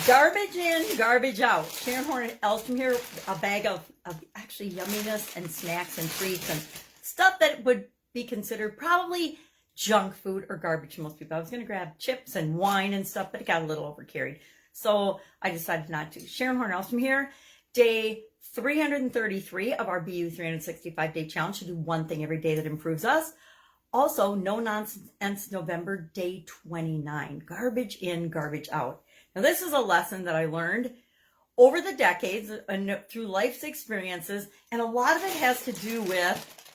Garbage in, garbage out. Sharon Horne-Ellstrom here, a bag of actually yumminess and snacks and treats and stuff that would be considered probably junk food or garbage to most people. I was going to grab chips and wine and stuff, but it got a little overcarried. So I decided not to. Sharon Horne-Ellstrom here, day 333 of our BU 365-day challenge to do one thing every day that improves us. Also, No Nonsense November, day 29, garbage in, garbage out. Now, this is a lesson that I learned over the decades and through life's experiences, and a lot of it has to do with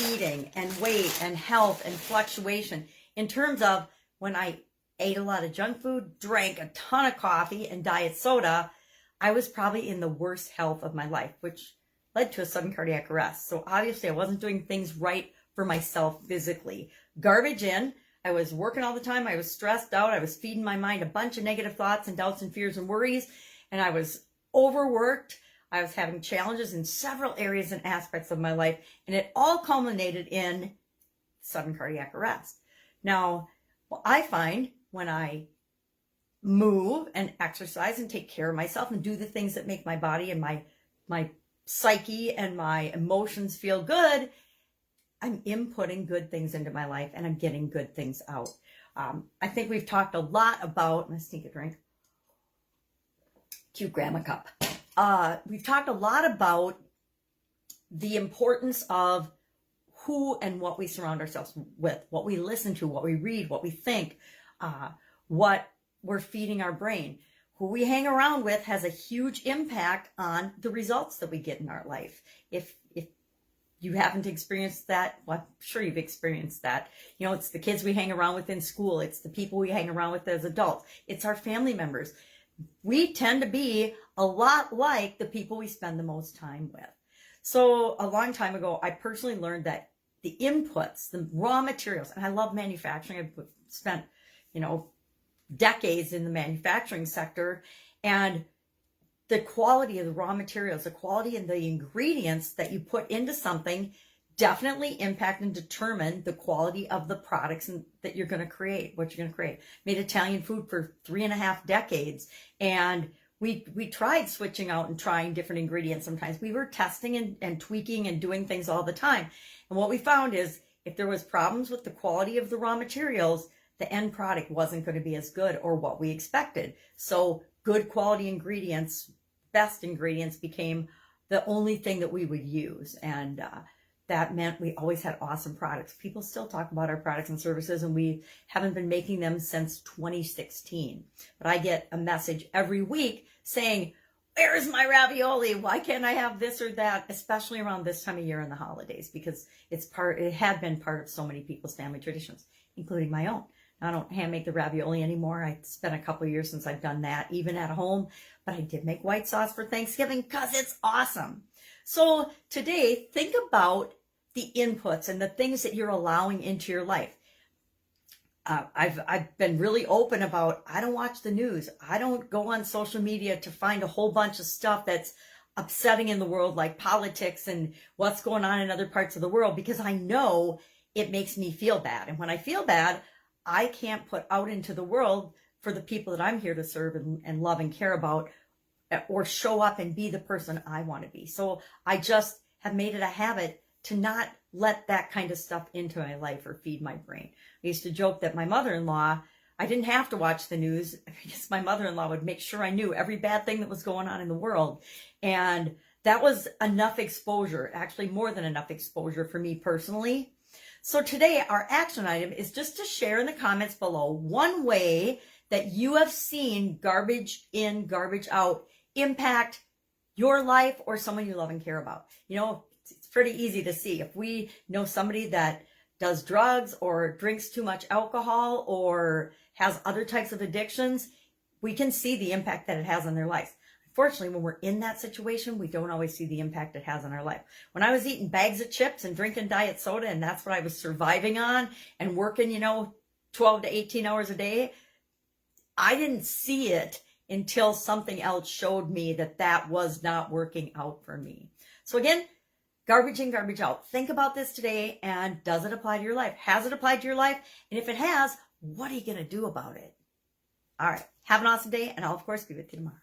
eating and weight and health and fluctuation. In terms of when I ate a lot of junk food, drank a ton of coffee and diet soda, I was probably in the worst health of my life, which led to a sudden cardiac arrest. So obviously I wasn't doing things right for myself physically. Garbage in. I was working all the time. I was stressed out. I was feeding my mind a bunch of negative thoughts and doubts and fears and worries. And I was overworked. I was having challenges in several areas and aspects of my life. And it all culminated in sudden cardiac arrest. Now, I find when I move and exercise and take care of myself and do the things that make my body and my psyche and my emotions feel good, I'm inputting good things into my life and I'm getting good things out. I think we've talked a lot about, let's take a drink. Cute grandma cup. We've talked a lot about the importance of who and what we surround ourselves with, what we listen to, what we read, what we think, what we're feeding our brain. Who we hang around with has a huge impact on the results that we get in our life. If you haven't experienced that, well, I'm sure you've experienced that. You know, it's the kids we hang around with in school. It's the people we hang around with as adults. It's our family members. We tend to be a lot like the people we spend the most time with. So a long time ago, I personally learned that the inputs, the raw materials, and I love manufacturing. I've spent, decades in the manufacturing sector, and the quality of the raw materials, the quality and the ingredients that you put into something definitely impact and determine the quality of the products that you're going to create, what you're going to create. Made Italian food for 3.5 decades, and we tried switching out and trying different ingredients sometimes. We were testing and tweaking and doing things all the time. And what we found is if there was problems with the quality of the raw materials, the end product wasn't going to be as good or what we expected. So good quality ingredients, best ingredients became the only thing that we would use. And that meant we always had awesome products. People still talk about our products and services, and we haven't been making them since 2016. But I get a message every week saying, where's my ravioli? Why can't I have this or that? Especially around this time of year in the holidays, because it had been part of so many people's family traditions, including my own. I don't hand make the ravioli anymore. It's been a couple of years since I've done that, even at home. But I did make white sauce for Thanksgiving because it's awesome. So today, think about the inputs and the things that you're allowing into your life. I've been really open about, I don't watch the news. I don't go on social media to find a whole bunch of stuff that's upsetting in the world, like politics and what's going on in other parts of the world, because I know it makes me feel bad. And when I feel bad, I can't put out into the world for the people that I'm here to serve and love and care about, or show up and be the person I want to be. So I just have made it a habit to not let that kind of stuff into my life or feed my brain. I used to joke that my mother-in-law, I didn't have to watch the news because my mother-in-law would make sure I knew every bad thing that was going on in the world. And that was enough exposure, actually more than enough exposure for me personally. So today, our action item is just to share in the comments below one way that you have seen garbage in, garbage out impact your life or someone you love and care about. It's pretty easy to see. If we know somebody that does drugs or drinks too much alcohol or has other types of addictions, we can see the impact that it has on their life. Unfortunately, when we're in that situation, we don't always see the impact it has on our life. When I was eating bags of chips and drinking diet soda, and that's what I was surviving on, and working, 12 to 18 hours a day, I didn't see it until something else showed me that was not working out for me. So again, garbage in, garbage out. Think about this today, and does it apply to your life? Has it applied to your life? And if it has, what are you going to do about it? All right. Have an awesome day, and I'll, of course, be with you tomorrow.